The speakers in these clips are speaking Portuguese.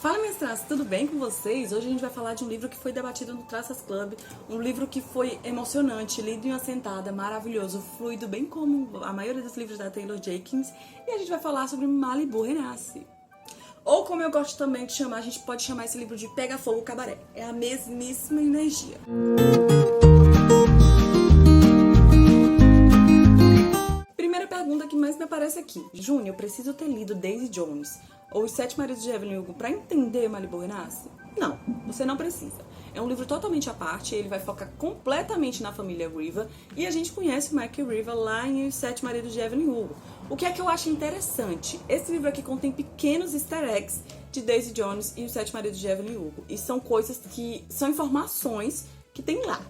Fala, minhas traças, tudo bem com vocês? Hoje a gente vai falar de um livro que foi debatido no Traças Club, um livro que foi emocionante, lido em uma sentada, maravilhoso, fluido, bem como a maioria dos livros da Taylor Jenkins, e a gente vai falar sobre Malibu Renasce. Ou como eu gosto também de chamar, a gente pode chamar esse livro de Pega Fogo Cabaré. É a mesmíssima energia. Primeira pergunta que mais me aparece aqui. Júnior, eu preciso ter lido Daisy Jones ou Os Sete Maridos de Evelyn Hugo para entender Malibu Renasce? Não, você não precisa. É um livro totalmente à parte, ele vai focar completamente na família Riva e a gente conhece o Mike Riva lá em Os Sete Maridos de Evelyn Hugo. O que é que eu acho interessante? Esse livro aqui contém pequenos easter eggs de Daisy Jones e Os Sete Maridos de Evelyn Hugo. E são coisas que são informações que tem lá.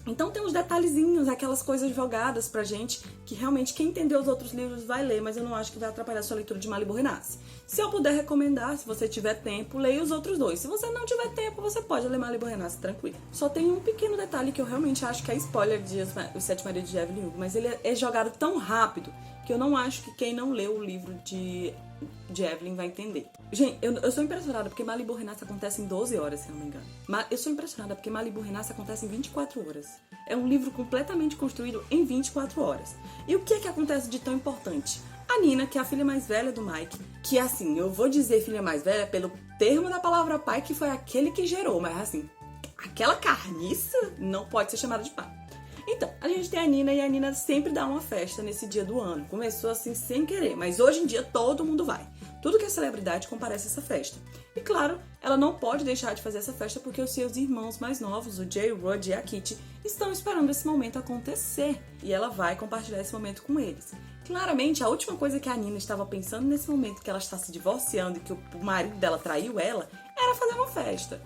Então tem uns detalhezinhos, aquelas coisas jogadas pra gente, que realmente quem entendeu os outros livros vai ler, mas eu não acho que vai atrapalhar a sua leitura de Malibu Renasce. Se eu puder recomendar, se você tiver tempo, leia os outros dois. Se você não tiver tempo, você pode ler Malibu Renasce tranquilo. Só tem um pequeno detalhe que eu realmente acho que é spoiler de Os Sete Maridos de Evelyn Hugo, mas ele é jogado tão rápido que eu não acho que quem não leu o livro de Evelyn vai entender. Gente, eu sou impressionada porque Malibu Renasce acontece em 12 horas, se não me engano. Eu sou impressionada porque Malibu Renasce acontece em 24 horas. É um livro completamente construído em 24 horas. E o que é que acontece de tão importante? A Nina, que é a filha mais velha do Mike, que assim, eu vou dizer filha mais velha pelo termo da palavra pai, que foi aquele que gerou, mas assim, aquela carniça não pode ser chamada de pai. Então, a gente tem a Nina e a Nina sempre dá uma festa nesse dia do ano. Começou assim sem querer, mas hoje em dia todo mundo vai. Tudo que é celebridade comparece a essa festa. E claro, ela não pode deixar de fazer essa festa porque os seus irmãos mais novos, o Jay, o Rod e a Kitty, estão esperando esse momento acontecer. E ela vai compartilhar esse momento com eles. Claramente, a última coisa que a Nina estava pensando nesse momento que ela está se divorciando e que o marido dela traiu ela, era fazer uma festa.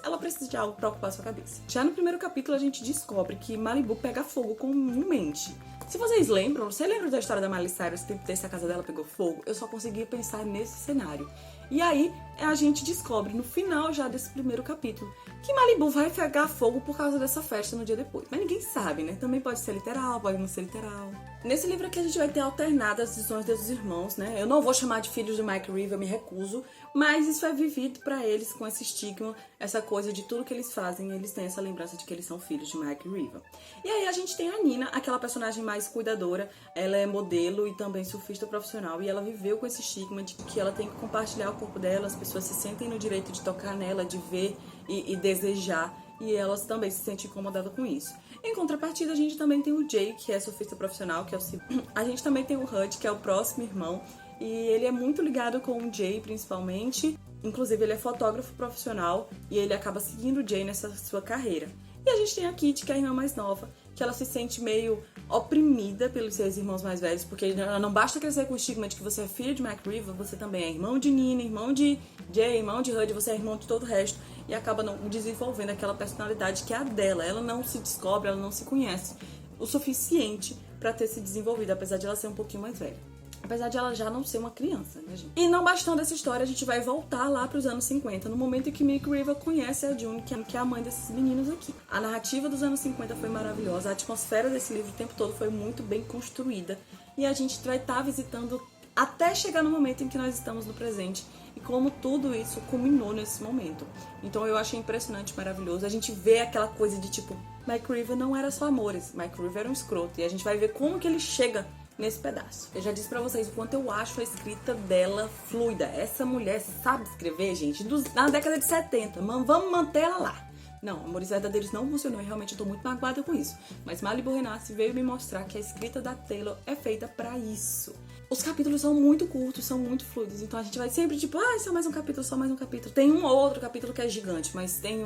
Ela precisa de algo para ocupar sua cabeça. Já no primeiro capítulo a gente descobre que Malibu pega fogo comumente. Se vocês lembram, você lembra da história da Miley Cyrus, que a casa dela pegou fogo? Eu só conseguia pensar nesse cenário. E aí a gente descobre no final já desse primeiro capítulo que Malibu vai pegar fogo por causa dessa festa no dia depois. Mas ninguém sabe, né? Também pode ser literal, pode não ser literal. Nesse livro aqui a gente vai ter alternadas as visões dos irmãos, né? Eu não vou chamar de filhos de Mike Riva, eu me recuso, mas isso é vivido pra eles com esse estigma, essa coisa de tudo que eles fazem, eles têm essa lembrança de que eles são filhos de Mike Riva. E aí a gente tem a Nina, aquela personagem mais cuidadora, ela é modelo e também surfista profissional, e ela viveu com esse estigma de que ela tem que compartilhar o corpo dela, as pessoas se sentem no direito de tocar nela, de ver e desejar, e elas também se sentem incomodadas com isso. Em contrapartida, a gente também tem o Jay, que é surfista profissional, que é o segundo. A gente também tem o Hud, que é o próximo irmão, e ele é muito ligado com o Jay, principalmente. Inclusive, ele é fotógrafo profissional e ele acaba seguindo o Jay nessa sua carreira. E a gente tem a Kitty, que é a irmã mais nova, que ela se sente meio oprimida pelos seus irmãos mais velhos, porque não basta crescer com o estigma de que você é filho de Mac Riva, você também é irmão de Nina, irmão de Jay, irmão de Hud, você é irmão de todo o resto, e acaba não desenvolvendo aquela personalidade que é a dela. Ela não se descobre, ela não se conhece o suficiente para ter se desenvolvido, apesar de ela ser um pouquinho mais velha. Apesar de ela já não ser uma criança, né, gente? E não bastando essa história, a gente vai voltar lá pros anos 50, no momento em que Mick Riva conhece a June, que é a mãe desses meninos aqui. A narrativa dos anos 50 foi maravilhosa, a atmosfera desse livro o tempo todo foi muito bem construída. E a gente vai estar visitando até chegar no momento em que nós estamos no presente. E como tudo isso culminou nesse momento. Então eu achei impressionante, maravilhoso. A gente vê aquela coisa de tipo, Mike Riva não era só amores, Mike Riva era um escroto. E a gente vai ver como que ele chega nesse pedaço. Eu já disse pra vocês o quanto eu acho a escrita dela fluida. Essa mulher sabe escrever, gente, na década de 70. Vamos manter ela lá. Não, Amores Verdadeiros não funcionou e realmente eu tô muito magoada com isso. Mas Malibu Renasce veio me mostrar que a escrita da Taylor é feita pra isso. Os capítulos são muito curtos, são muito fluidos, então a gente vai sempre tipo, só mais um capítulo, só mais um capítulo. Tem um ou outro capítulo que é gigante, mas tem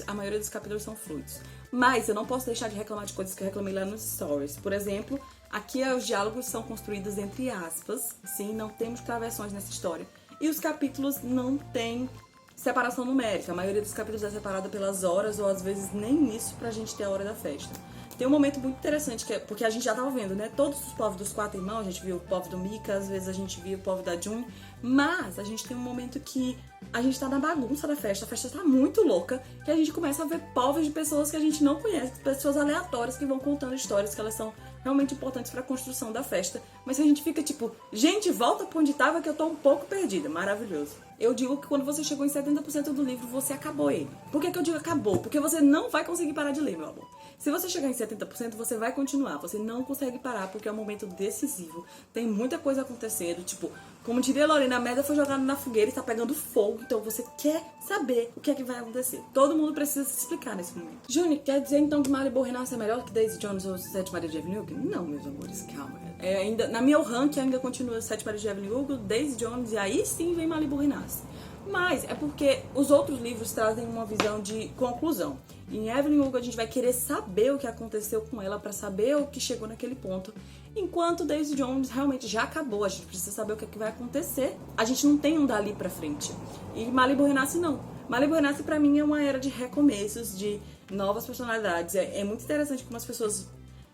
a maioria dos capítulos são fluidos. Mas eu não posso deixar de reclamar de coisas que eu reclamei lá nos stories. Por exemplo, aqui os diálogos são construídos entre aspas, sim, não temos travessões nessa história. E os capítulos não têm separação numérica, a maioria dos capítulos é separada pelas horas, ou às vezes nem isso pra gente ter a hora da festa. Tem um momento muito interessante, porque a gente já tava vendo, né? Todos os povos dos 4 irmãos, a gente viu o povo do Mika, às vezes a gente viu o povo da June, mas a gente tem um momento que a gente tá na bagunça da festa, a festa tá muito louca, que a gente começa a ver povos de pessoas que a gente não conhece, pessoas aleatórias que vão contando histórias que elas são realmente importantes para a construção da festa. Mas se a gente fica tipo, gente, volta pra onde tava que eu tô um pouco perdida. Maravilhoso. Eu digo que quando você chegou em 70% do livro, você acabou ele. Por que eu digo acabou? Porque você não vai conseguir parar de ler, meu amor. Se você chegar em 70%, você vai continuar. Você não consegue parar porque é um momento decisivo. Tem muita coisa acontecendo. Tipo, como diria a Lorena, a merda foi jogada na fogueira e está pegando fogo. Então você quer saber o que é que vai acontecer. Todo mundo precisa se explicar nesse momento. Júnior, quer dizer então que Malibu Renasce é melhor que Daisy Jones ou Sete Marias de Evelyn Hugo? Não, meus amores, calma. Ainda, na minha ranking ainda continua Sete Marias de Evelyn Hugo, Daisy Jones e aí sim vem Malibu Renasce. Mas é porque os outros livros trazem uma visão de conclusão. Em Evelyn Hugo a gente vai querer saber o que aconteceu com ela para saber o que chegou naquele ponto. Enquanto Daisy Jones realmente já acabou, a gente precisa saber o que, é que vai acontecer. A gente não tem um dali pra frente. E Malibu Renasce não. Malibu Renasce pra mim é uma era de recomeços, de novas personalidades. É muito interessante como as pessoas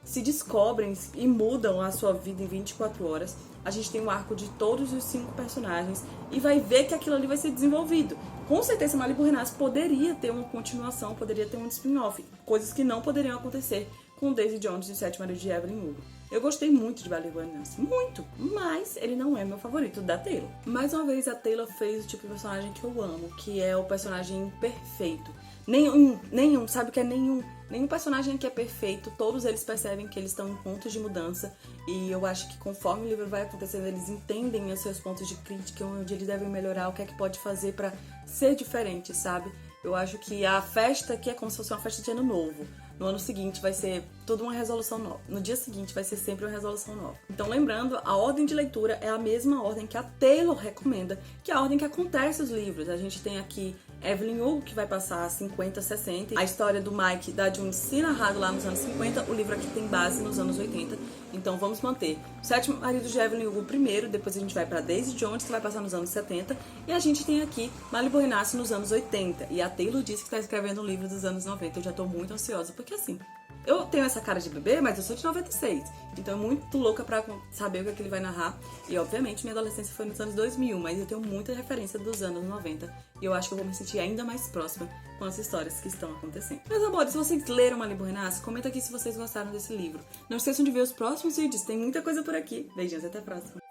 se descobrem e mudam a sua vida em 24 horas. A gente tem um arco de todos os 5 personagens e vai ver que aquilo ali vai ser desenvolvido. Com certeza, Malibu Renasce poderia ter uma continuação, poderia ter um spin-off, coisas que não poderiam acontecer com Daisy Jones e o Sete Marias de Evelyn Hugo. Eu gostei muito de Malibu Renasce, muito, mas ele não é meu favorito da Taylor. Mais uma vez, a Taylor fez o tipo de personagem que eu amo, que é o personagem perfeito. Nenhum, sabe o que é nenhum? Nenhum personagem aqui é perfeito, todos eles percebem que eles estão em pontos de mudança e eu acho que conforme o livro vai acontecendo, eles entendem os seus pontos de crítica, onde eles devem melhorar, o que é que pode fazer pra ser diferente, sabe? Eu acho que a festa aqui é como se fosse uma festa de ano novo. No ano seguinte vai ser tudo uma resolução nova. No dia seguinte vai ser sempre uma resolução nova. Então lembrando, a ordem de leitura é a mesma ordem que a Taylor recomenda, que é a ordem que acontece os livros. A gente tem aqui Evelyn Hugo, que vai passar 50, 60. A história do Mike da June se narrado lá nos anos 50. O livro aqui tem base nos anos 80. Então vamos manter o Sete Maridos de Evelyn Hugo primeiro, depois a gente vai pra Daisy Jones, que vai passar nos anos 70. E a gente tem aqui Malibu Renasce nos anos 80. E a Taylor disse que está escrevendo um livro dos anos 90. Eu já tô muito ansiosa, porque assim, eu tenho essa cara de bebê, mas eu sou de 96. Então, muito louca pra saber o que, é que ele vai narrar. E, obviamente, minha adolescência foi nos anos 2000, mas eu tenho muita referência dos anos 90. E eu acho que eu vou me sentir ainda mais próxima com as histórias que estão acontecendo. Meus amores, se vocês leram Malibu Renasce, comenta aqui se vocês gostaram desse livro. Não esqueçam de ver os próximos vídeos, tem muita coisa por aqui. Beijinhos, até a próxima.